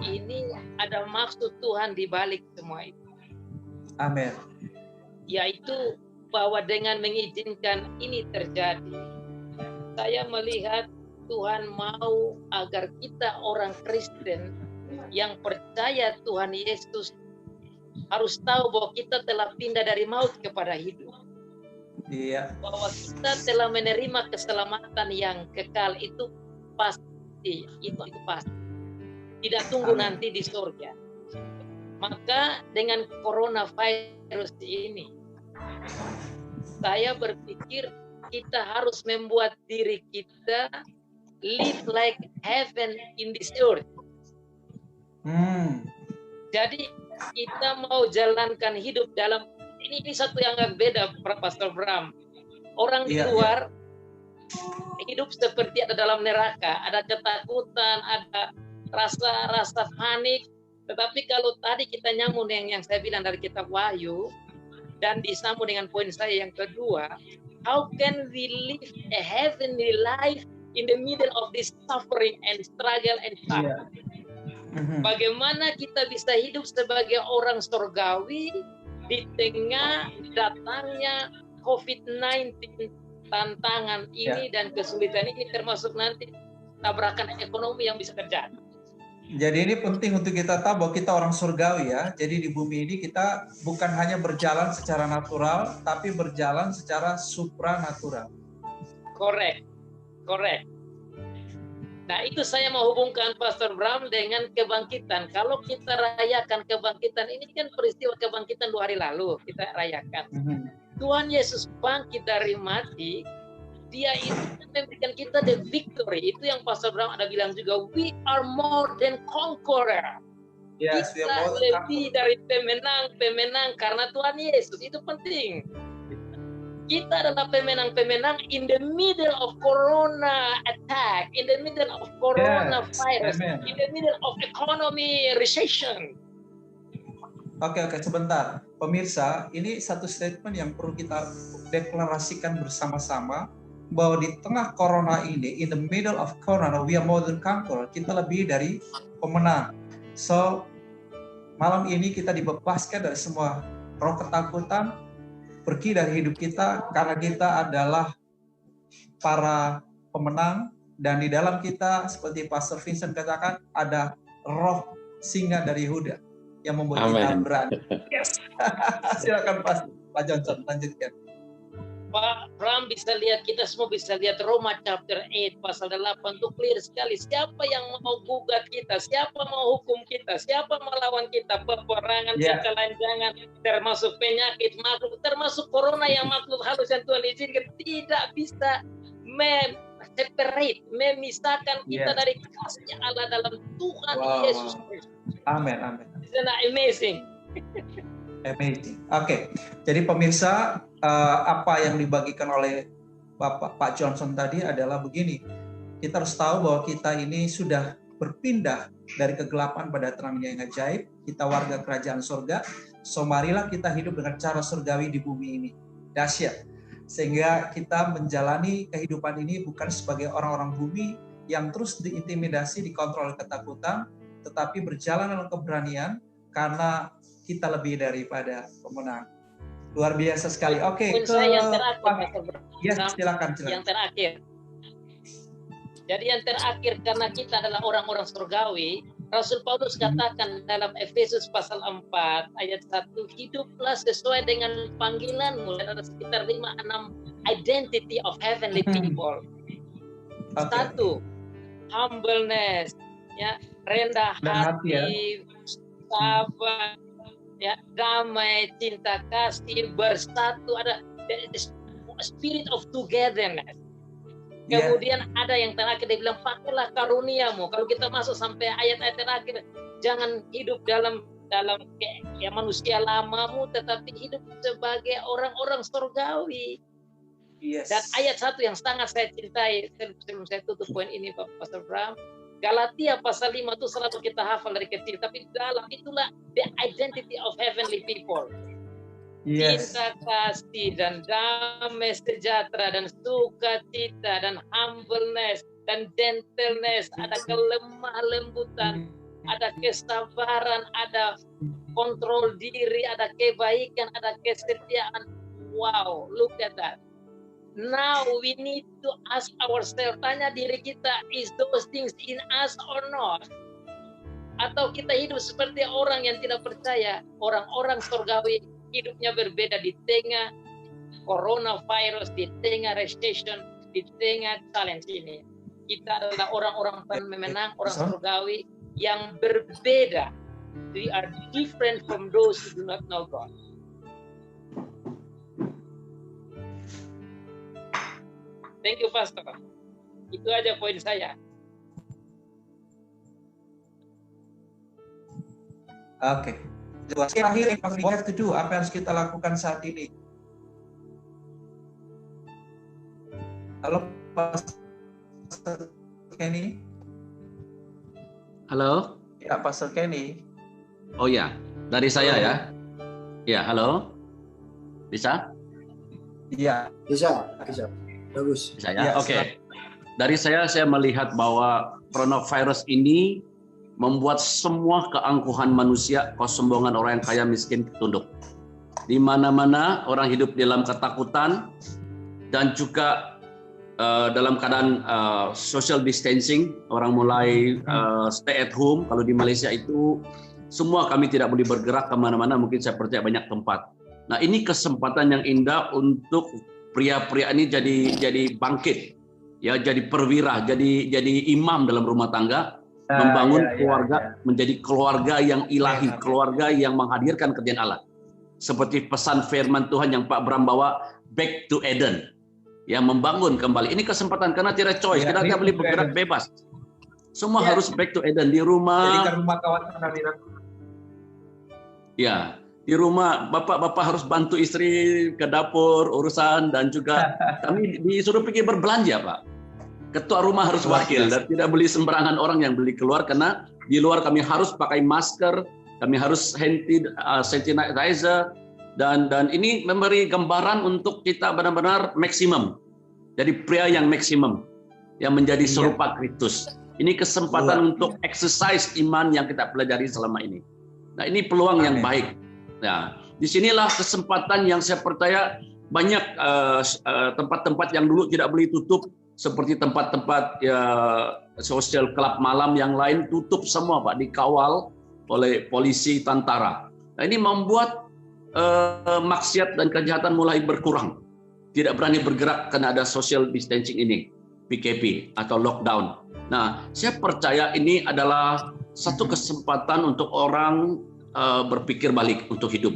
ini ada maksud Tuhan di balik semua itu.
Amin.
Yaitu bahwa dengan mengizinkan ini terjadi, saya melihat Tuhan mau agar kita orang Kristen yang percaya Tuhan Yesus harus tahu bahwa kita telah pindah dari maut kepada hidup.
Iya.
Bahwa kita telah menerima keselamatan yang kekal itu pasti, itu pasti. Tidak tunggu nanti di surga. Maka dengan coronavirus ini, saya berpikir kita harus membuat diri kita live like heaven in this earth. Jadi kita mau jalankan hidup dalam ini satu yang agak beda, Pastor Bram. Orang di luar hidup seperti ada dalam neraka, ada ketakutan, ada rasa panik. Tetapi kalau tadi kita nyambung dengan yang saya bilang dari kitab Wahyu dan disambung dengan poin saya yang kedua, how can we live a heavenly life in the middle of this suffering and struggle and fight? Bagaimana kita bisa hidup sebagai orang surgawi di tengah datangnya COVID-19, tantangan ini dan kesulitan ini, termasuk nanti tabrakan ekonomi yang bisa terjadi.
Jadi ini penting untuk kita tahu bahwa kita orang surgawi ya. Jadi di bumi ini kita bukan hanya berjalan secara natural, tapi berjalan secara supranatural.
Correct. Nah itu saya mau hubungkan Pastor Bram dengan kebangkitan. Kalau kita rayakan kebangkitan, ini kan peristiwa kebangkitan 2 hari lalu kita rayakan. Tuhan Yesus bangkit dari mati, Dia itu memberikan kita the victory. Itu yang Pastor Bram ada bilang juga, we are more than conqueror.
Yes,
kita lebih dari pemenang karena Tuhan Yesus. Itu penting. Kita adalah pemenang-pemenang in the middle of corona attack, in the middle of coronavirus, in the middle of economy recession.
Oke, sebentar. Pemirsa, ini satu statement yang perlu kita deklarasikan bersama-sama, bahwa di tengah corona ini, in the middle of corona, we are more than conqueror. Kita lebih dari pemenang. So, malam ini kita dibebaskan dari semua roh ketakutan, pergi dari hidup kita, karena kita adalah para pemenang, dan di dalam kita, seperti Pastor Vincent katakan, ada roh singa dari Yehuda yang membuat kita berani. Yes. Silakan Pak Johnson, lanjutkan.
Pak Bram bisa lihat, kita semua bisa lihat Roma chapter 8 pasal 8 itu clear sekali. Siapa yang mau gugat kita, siapa mau hukum kita, siapa melawan kita, peperangan, ketelanjangan, termasuk penyakit makhluk, termasuk corona yang makhluk halus yang Tuhan izinkan, tidak bisa memisahkan kita dari kasih Allah dalam Tuhan Yesus Kristus.
Amin.
Isn't that amazing?
Amazing. Oke, jadi pemirsa, apa yang dibagikan oleh Pak Johnson tadi adalah begini. Kita harus tahu bahwa kita ini sudah berpindah dari kegelapan pada terangnya yang ajaib. Kita warga kerajaan surga. So marilah kita hidup dengan cara surgawi di bumi ini. Dahsyat. Sehingga kita menjalani kehidupan ini bukan sebagai orang-orang bumi yang terus diintimidasi, dikontrol oleh ketakutan, tetapi berjalan dalam keberanian karena kita lebih daripada pemenang. Luar biasa sekali. Oke,
yang terakhir,
silakan.
Yang terakhir. Jadi yang terakhir, karena kita adalah orang-orang surgawi, Rasul Paulus katakan dalam Efesus pasal 4 ayat 1, hiduplah sesuai dengan panggilanmu, dan ada sekitar 5-6 identity of heavenly people. Satu, humbleness, ya, rendah hati, sabar, ya, damai, cinta kasih, bersatu, ada spirit of togetherness. Kemudian ada yang terakhir dia bilang pakailah karuniamu. Kalau kita masuk sampai ayat-ayat terakhir, jangan hidup dalam ya manusia lamamu, tetapi hidup sebagai orang-orang surgawi.
Yes.
Dan ayat satu yang sangat saya cintai sebelum saya tutup poin ini, Pak Pastor Bram, Galatia pasal 5 itu selalu kita hafal dari kecil, tapi dalam itulah the identity of heavenly people.
Yes.
Cinta kasih dan damai sejahtera dan sukacita dan humbleness dan gentleness, ada kelemah lembutan, ada kesabaran, ada kontrol diri, ada kebaikan, ada kesetiaan. Wow, look at that. Now we need to ask ourselves, tanya diri kita, is those things in us or not? Atau kita hidup seperti orang yang tidak percaya, orang-orang surgawi hidupnya berbeda di tengah coronavirus, di tengah recession, di tengah challenge ini. Kita adalah orang-orang pemenang, orang surgawi yang berbeda. We are different from those who do not know God. Thank you, Pastor. Itu aja poin saya.
Oke. Terakhir, what we have to do, apa yang harus kita lakukan saat ini? Halo, Pastor Kenny.
Halo.
Ya, Pastor Kenny.
Oh ya, dari saya ya. Ya, halo. Bisa?
Iya.
Bisa. Bagus.
Bisa ya?
Ya,
Oke. Dari saya melihat bahwa coronavirus ini membuat semua keangkuhan manusia, kesombongan orang yang kaya miskin tunduk. Di mana-mana orang hidup dalam ketakutan dan juga dalam keadaan social distancing, orang mulai stay at home. Kalau di Malaysia itu semua kami tidak boleh bergerak kemana-mana, mungkin saya percaya banyak tempat. Nah, ini kesempatan yang indah untuk pria-pria ini jadi bangkit, ya, jadi perwira, jadi imam dalam rumah tangga. Membangun keluarga menjadi keluarga yang ilahi, keluarga yang menghadirkan kerjaan Allah. Seperti pesan firman Tuhan yang Pak Bram bawa, back to Eden. Ya, membangun kembali. Ini kesempatan karena tidak choice, kita tidak boleh bergerak bebas. Semua harus back to Eden di rumah.
Jadikan rumah kawasan kami.
Ya, di rumah bapak-bapak harus bantu istri ke dapur, urusan, dan juga kami disuruh pergi berbelanja, Pak. Ketua rumah harus wakil dan tidak beli sembarangan orang yang beli keluar, karena di luar kami harus pakai masker, kami harus sanitizer, dan ini memberi gambaran untuk kita benar-benar maksimum. Jadi pria yang maksimum, yang menjadi serupa Kristus. Ini kesempatan untuk exercise iman yang kita pelajari selama ini. Nah, ini peluang yang baik. Nah, disinilah kesempatan yang saya percaya banyak tempat-tempat yang dulu tidak boleh tutup, seperti tempat-tempat social club malam yang lain tutup semua, Pak, dikawal oleh polisi tentara. Nah, ini membuat maksiat dan kejahatan mulai berkurang. Tidak berani bergerak karena ada social distancing ini, PKP atau lockdown. Nah, saya percaya ini adalah satu kesempatan untuk orang berpikir balik untuk hidup.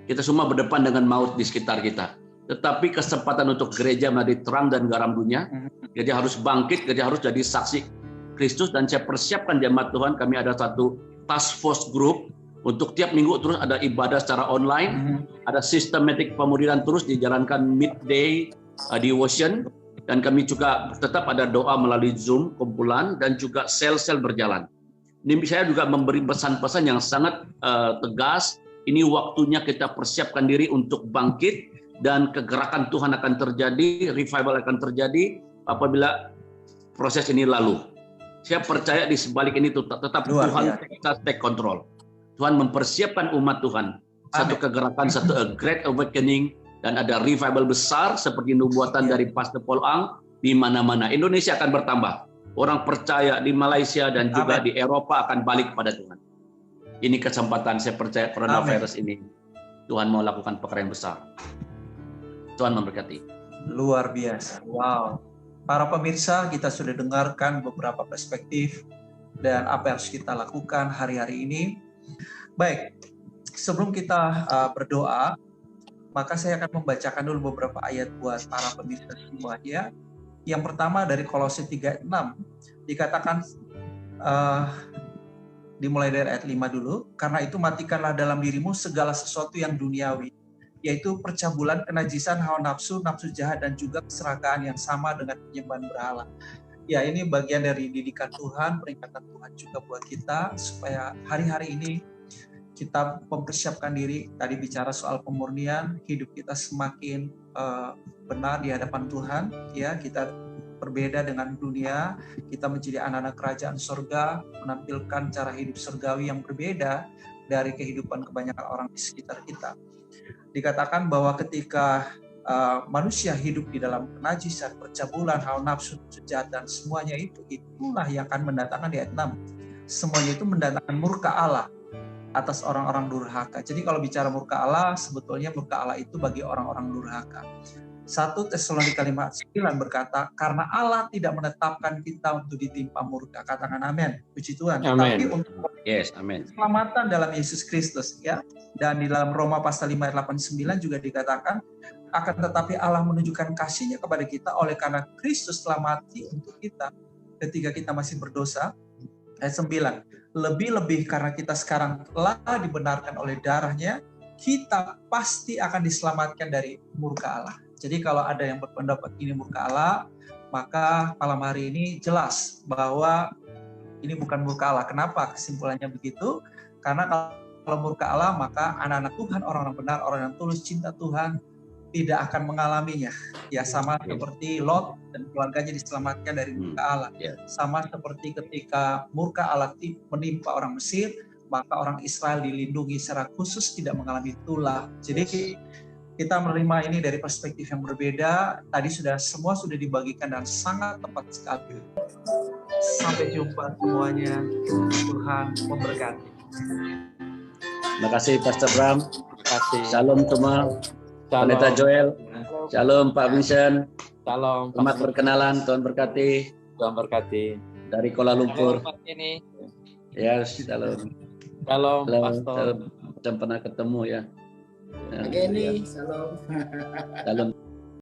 Kita semua berdepan dengan maut di sekitar kita. Tetapi kesempatan untuk gereja menjadi terang dan garam dunia. Gereja harus bangkit, gereja harus jadi saksi Kristus. Dan saya persiapkan jemaat Tuhan, kami ada satu task force group untuk tiap minggu terus ada ibadah secara online. Ada systematic pemudiran terus dijalankan midday devotion. Dan kami juga tetap ada doa melalui Zoom, kumpulan, dan juga sel-sel berjalan. Ini saya juga memberi pesan-pesan yang sangat tegas. Ini waktunya kita persiapkan diri untuk bangkit, dan kegerakan Tuhan akan terjadi, revival akan terjadi apabila proses ini lalu. Saya percaya di sebalik ini tetap Tuhan kita take control. Tuhan mempersiapkan umat Tuhan. Satu kegerakan, satu great awakening, dan ada revival besar seperti nubuatan dari Pastor Paul Ang di mana-mana. Indonesia akan bertambah. Orang percaya di Malaysia dan juga di Eropa akan balik pada Tuhan. Ini kesempatan, saya percaya coronavirus ini Tuhan mau lakukan pekerjaan besar. Tuhan memberkati.
Luar biasa. Wow. Para pemirsa, kita sudah dengarkan beberapa perspektif dan apa yang harus kita lakukan hari-hari ini. Baik, sebelum kita berdoa, maka saya akan membacakan dulu beberapa ayat buat para pemirsa semuanya Yang pertama dari Kolose 3:6 dikatakan, dimulai dari ayat 5 dulu, karena itu matikanlah dalam dirimu segala sesuatu yang duniawi, yaitu percabulan, kenajisan, hawa nafsu, nafsu jahat, dan juga keserakahan yang sama dengan penyembahan berhala. Ya, ini bagian dari didikan Tuhan, peringatan Tuhan juga buat kita, supaya hari-hari ini kita mempersiapkan diri. Tadi bicara soal pemurnian, hidup kita semakin benar di hadapan Tuhan, ya, kita berbeda dengan dunia, kita menjadi anak-anak kerajaan surga, menampilkan cara hidup surgawi yang berbeda dari kehidupan kebanyakan orang di sekitar kita. Dikatakan bahwa ketika manusia hidup di dalam kenajisan, percabulan, hawa nafsu, jahat, dan semuanya itulah yang akan mendatangkan di ayat 6. Semuanya itu mendatangkan murka Allah atas orang-orang durhaka. Jadi kalau bicara murka Allah, sebetulnya murka Allah itu bagi orang-orang durhaka. 1 Tesalonika 5:9 berkata, karena Allah tidak menetapkan kita untuk ditimpa murka. Katakan amin. Puji Tuhan.
Amen.
Tapi untuk
Amen.
keselamatan dalam Yesus Kristus, ya. Dan di dalam Roma pasal 5 ayat 8-9 juga dikatakan, akan tetapi Allah menunjukkan kasih-Nya kepada kita oleh karena Kristus telah mati untuk kita ketika kita masih berdosa. Ayat 9, lebih-lebih karena kita sekarang telah dibenarkan oleh darah-Nya, kita pasti akan diselamatkan dari murka Allah. Jadi kalau ada yang berpendapat ini murka Allah, maka malam hari ini jelas bahwa ini bukan murka Allah. Kenapa kesimpulannya begitu? Karena kalau murka Allah, maka anak-anak Tuhan, orang-orang benar, orang yang tulus cinta Tuhan, tidak akan mengalaminya. Ya, sama seperti Lot dan keluarganya diselamatkan dari murka Allah. Sama seperti ketika murka Allah menimpa orang Mesir, maka orang Israel dilindungi secara khusus, tidak mengalami itulah. Jadi kita menerima ini dari perspektif yang berbeda. Tadi semua sudah dibagikan dan sangat tepat sekali. Sampai jumpa semuanya. Tuhan memberkati.
Terima kasih Pastor Bram.
Terima kasih.
Shalom semua. Pendeta Joel. Shalom Pak Vincent.
Shalom.
Selamat berkenalan. Tuhan berkati.
Tuhan berkati.
Dari Kuala Lumpur.
Ini.
Ya, shalom.
Shalom, Pastor.
Jangan pernah ketemu ya.
Oke nih, salam.
Shalom.